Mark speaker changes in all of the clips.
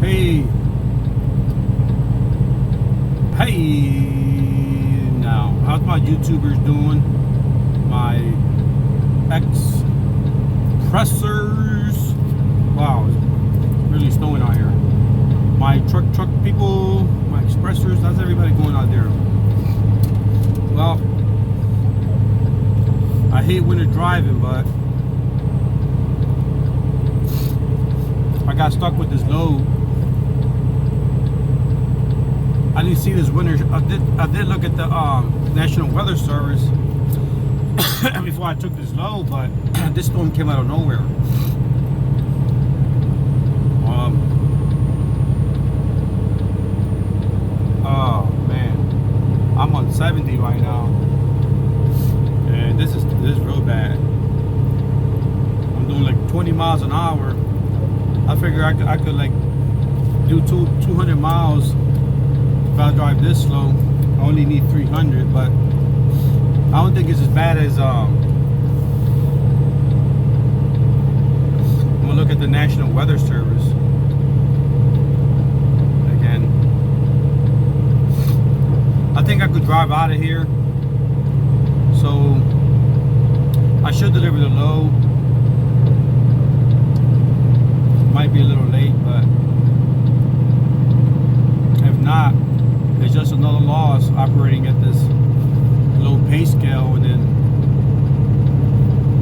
Speaker 1: Hey, now, how's my YouTubers doing? My expressors. Wow, it's really snowing out here. My truck people, my expressors. How's everybody going out there? Well, I hate winter driving, but I got stuck with this load. I didn't see this winter. I did look at the National Weather Service before I took this load, but this storm came out of nowhere. Oh man, I'm on 70 right now, and this is real bad. I'm doing like 20 miles an hour. I figure I could like do 200 miles. If I drive this slow. I only need 300, but I don't think it's as bad as I'm gonna look at the National Weather Service again. I think I could drive out of here, so I should deliver the load. Might be a little late, but if not, it's just another loss operating at this low pay scale, and then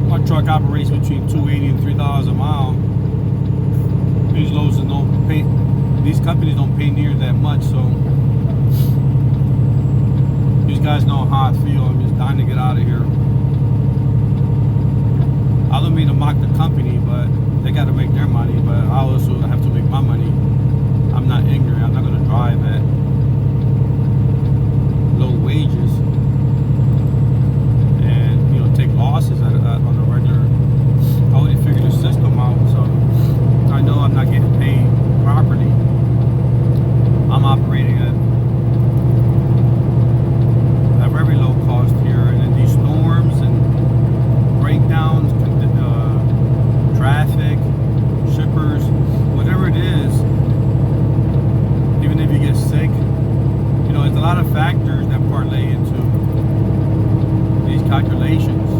Speaker 1: my truck operates between $2.80 and $3 a mile. These loads don't pay. These companies don't pay near that much, so these guys know how I feel. I'm just dying to get out of here. I don't mean to mock the company, but they got to make their money. But I also have to make my money. I'm not ignorant. I'm not going to drive at low wages and take losses on a regular. I already figured the system out, so I know I'm not getting paid properly. I'm operating at very low cost here, and then these storms and breakdowns, traffic, shippers, whatever it is, even if you get sick, there's a lot of factors that parlay into these calculations.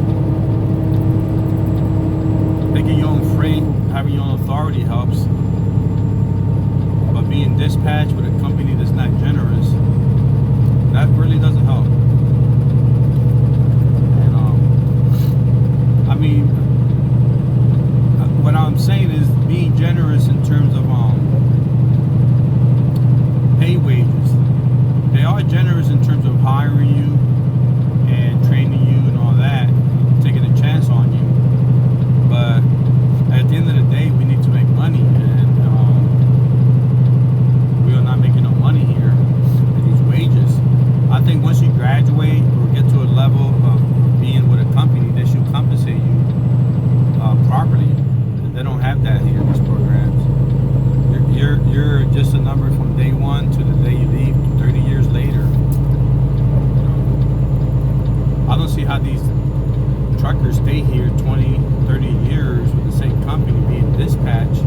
Speaker 1: Making your own freight, having your own authority helps, but being dispatched with a company that's not generous, that really doesn't help. And what I'm saying is being generous in terms of pay wages. They are generous in terms of hiring you and training you and all that, taking a chance on you. But at the end of the day, we need to make money, and we are not making no money here at these wages. I think once you graduate or get to a level of being with a company, they should compensate you properly. They don't have that here in these programs. You're just a number from day one to the day you leave, 30 years later. I don't see how these truckers stay here 20, 30 years with the same company being dispatched.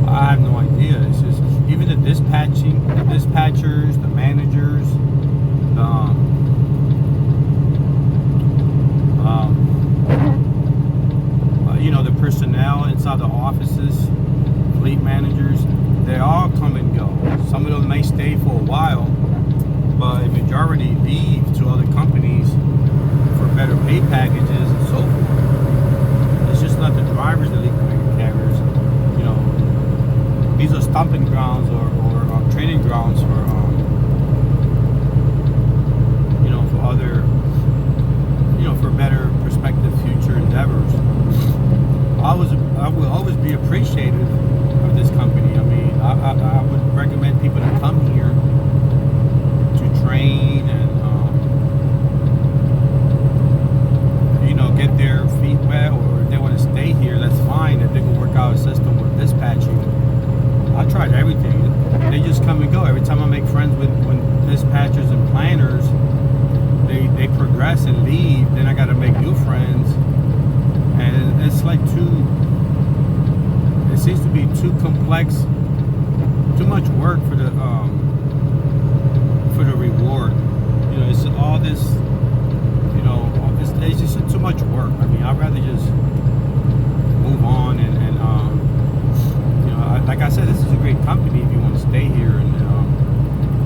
Speaker 1: I have no idea. It's just even the dispatchers, the managers, the personnel inside the offices, fleet managers, they all come and go. Some of them may stay for a while, but a majority leave to other companies for better pay packages and so forth. It's just not the drivers that leave the carriers. These are stomping grounds or training grounds for for other, for better prospective future endeavors. I will always be appreciative of this company. I mean, I would recommend people to come here to train and get their feet wet, or if they want to stay here, that's fine. If they can work out a system with dispatching, I tried everything. They just come and go. Every time I make too complex, too much work for the reward. You know, it's all this. You know, it's just too much work. I mean, I'd rather just move on and you know, like I said, this is a great company if you want to stay here and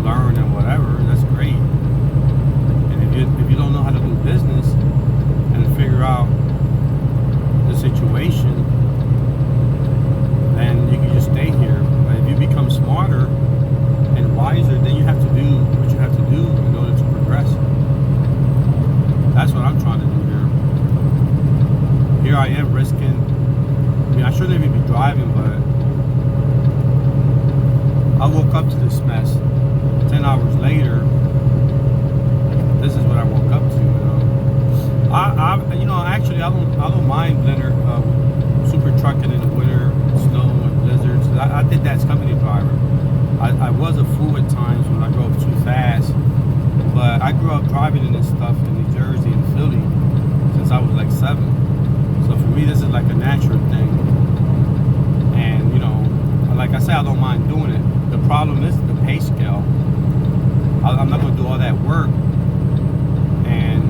Speaker 1: learn and whatever. That's great. And if you don't know how to do business and figure out the situation, then you can just stay here. But if you become smarter and wiser, then you have to do what you have to do in order to progress. That's what I'm trying to do here. Here I am risking. I mean, I shouldn't even be driving, but I woke up to this mess. 10 hours later, this is what I woke up to. You know, actually, I don't mind blender, super trucking in the winter, snow and blizzards. I did that as company driver. I was a fool at times when I drove too fast, but I grew up driving in this stuff in New Jersey and Philly since I was like 7. So for me, this is like a natural thing. And you know, like I said, I don't mind doing it. The problem is the pay scale. I'm not going to do all that work and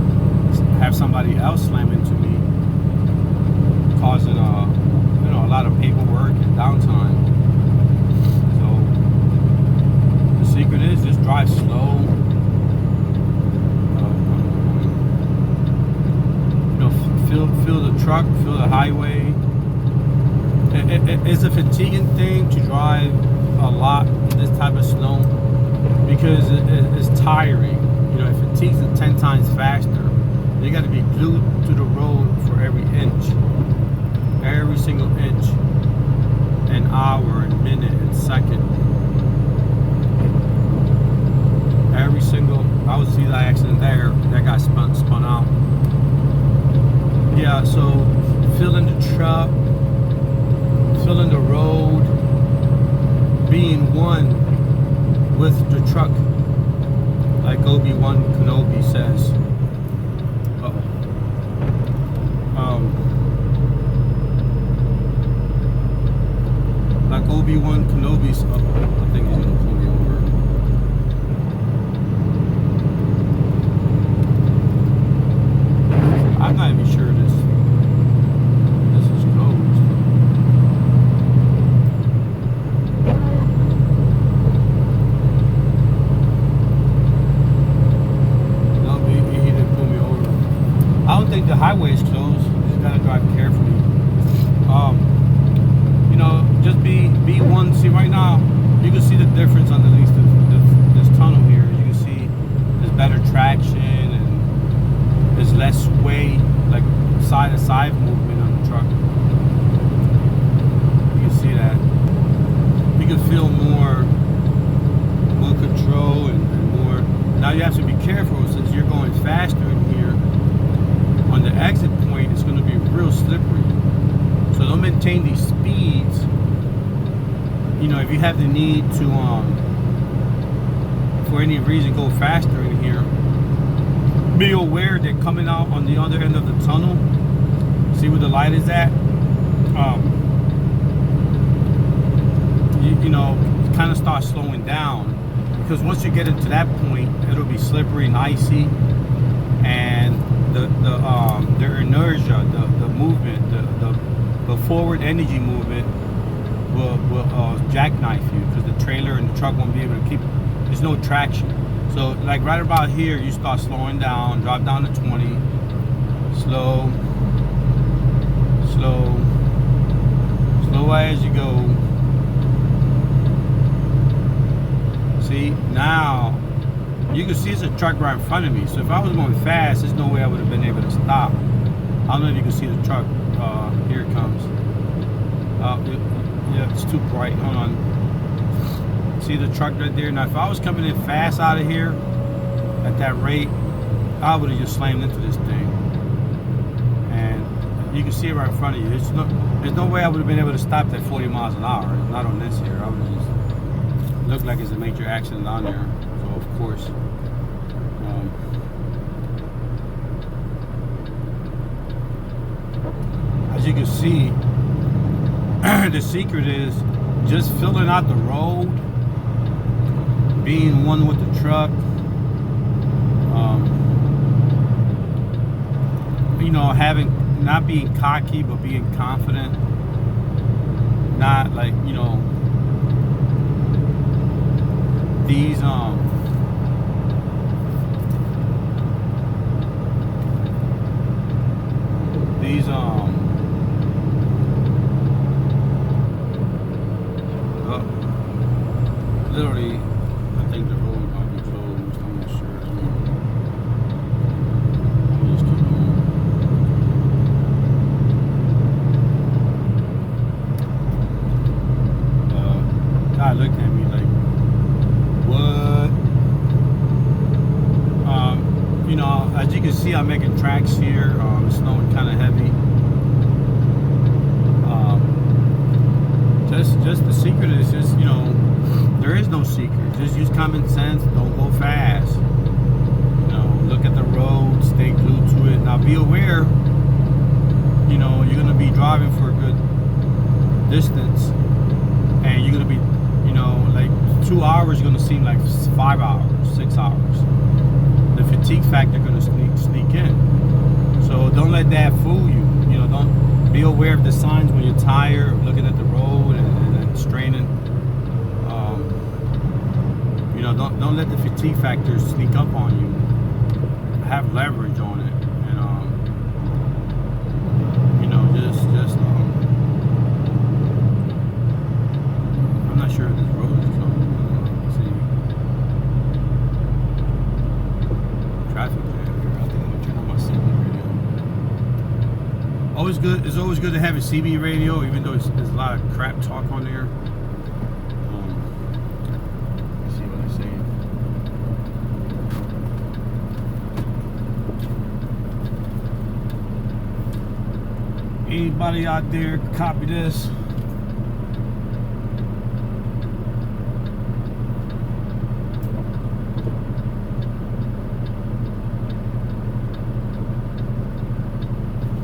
Speaker 1: have somebody else slam into me, causing you know, a lot of paperwork and downtime. So the secret is just drive slow. You know, feel the truck, feel the highway. It's a fatiguing thing to drive a lot in this type of snow because it's tiring. You know, it fatigues it 10 times faster. You got to be glued to the road for every single inch, an hour, and minute, and second. Every single. I would see that accident there. That guy spun out. Yeah. So filling the truck, filling the road, being one with the truck, like Obi-Wan Kenobi says. Like Obi-Wan Kenobi's. I think he's gonna pull me over. I'm not even sure this is closed. No, he didn't pull me over. I don't think the highway is closed. You just gotta drive carefully. You know, just be one. See, right now, you can see the difference underneath this tunnel here. You can see there's better traction and there's less sway, like side-to-side movement on the truck. You can see that. You can feel more control and more. Now you have to be careful since you're going faster in here. On the exit point, it's going to be real slippery. So don't maintain these speeds. You know, if you have the need to, for any reason, go faster in here, be aware that coming out on the other end of the tunnel, see where the light is at? You know, kind of start slowing down, because once you get into that point, it'll be slippery and icy, and the inertia, the movement, the forward energy movement will jackknife you, because the trailer and the truck won't be able to keep. There's no traction. So like right about here, you start slowing down, drop down to 20, slow as you go. See, now you can see it's a truck right in front of me. So if I was going fast, there's no way I would have been able to stop. I don't know if you can see the truck. Here it comes. Yeah, it's too bright. Hold on. See the truck right there? Now, if I was coming in fast out of here at that rate, I would have just slammed into this thing. And you can see it right in front of you. There's no way I would have been able to stop at 40 miles an hour. Not on this here. I would have just looked like it's a major accident on there. So, of course. As you can see, the secret is just filling out the road, being one with the truck. You know, not being cocky, but being confident. Not like, you know, these literally, I think the road might be closed. I'm not sure. Let me just keep going. Guy looked at me like, what? You know, as you can see, I'm making tracks here. It's snowing kind of heavy. Just the secret is just, you know, there is no secret. Just use common sense. Don't go fast. You know, look at the road. Stay glued to it. Now, be aware. You know, you're gonna be driving for a good distance, and you're gonna be, you know, like 2 hours. You're gonna seem like 5 hours, 6 hours. The fatigue factor gonna sneak in. So don't let that fool you. You know, don't be aware of the signs when you're tired, looking at the road and straining. You know, don't let the fatigue factor sneak up on you. Have leverage on it, and you know, just I'm not sure if this road is closed. Let's see. Traffic jam here. I think I'm gonna turn on my CB radio. Always good. It's always good to have a CB radio, even though there's a lot of crap talk on there. Let's see what I'm saying. Anybody out there copy this?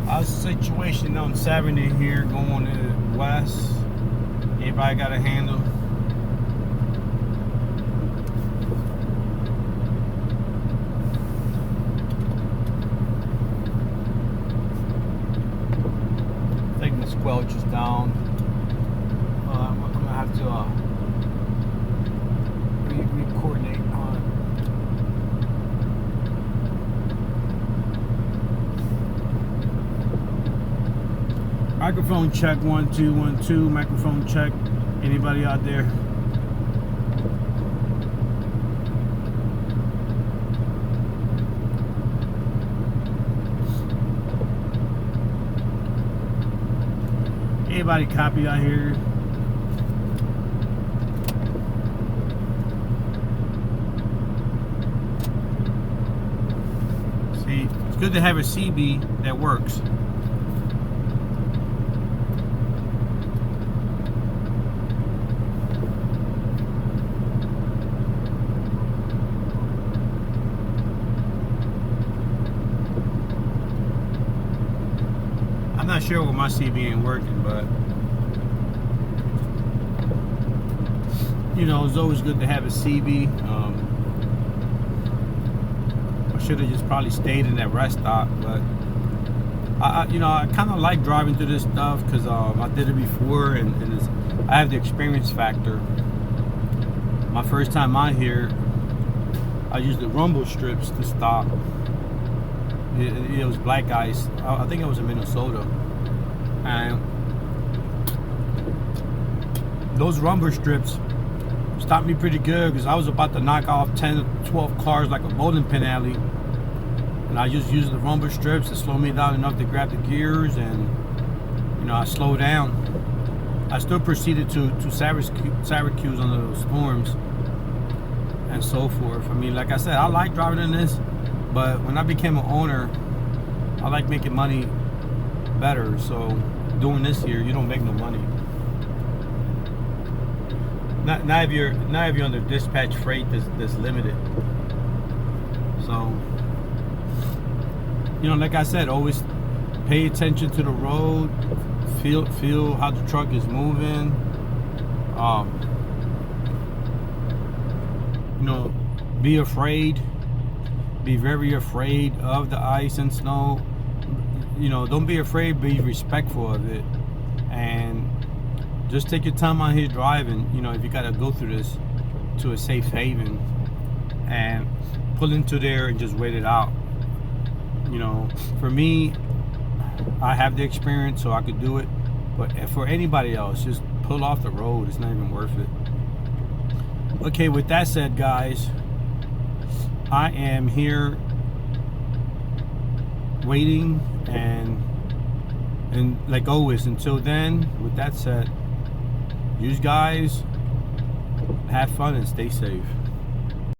Speaker 1: Our situation on 70 here going to the west. Anybody got a handle? I think the squelch is down. I'm gonna have to re-coordinate on it. Microphone check, 1 2 1 2. Microphone check. Anybody out there? Anybody copy out here? See, it's good to have a CB that works. I'm not sure why my CB ain't working, but you know, it's always good to have a CB. I should have just probably stayed in that rest stop, but you know, I kind of like driving through this stuff because I did it before, and I have the experience factor. My first time out here, I used the rumble strips to stop. It was black ice. I think it was in Minnesota, and those rumble strips stopped me pretty good because I was about to knock off 10 or 12 cars like a bowling pin alley, and I just used the rumble strips to slow me down enough to grab the gears, and you know, I slowed down. I still proceeded to Syracuse under those storms and so forth. I mean, like I said, I like driving in this. But when I became an owner, I like making money better. So doing this here, you don't make no money. Not if you're under dispatch freight that's limited. So, you know, like I said, always pay attention to the road, feel how the truck is moving. You know, be afraid. Be very afraid of the ice and snow. You know, don't be afraid. Be respectful of it, and just take your time out here driving. You know, if you gotta go through this to a safe haven, and pull into there and just wait it out. You know, for me, I have the experience, so I could do it. But for anybody else, just pull off the road. It's not even worth it. Okay, with that said, guys, I am here waiting, and like always, until then, with that said, you guys have fun and stay safe.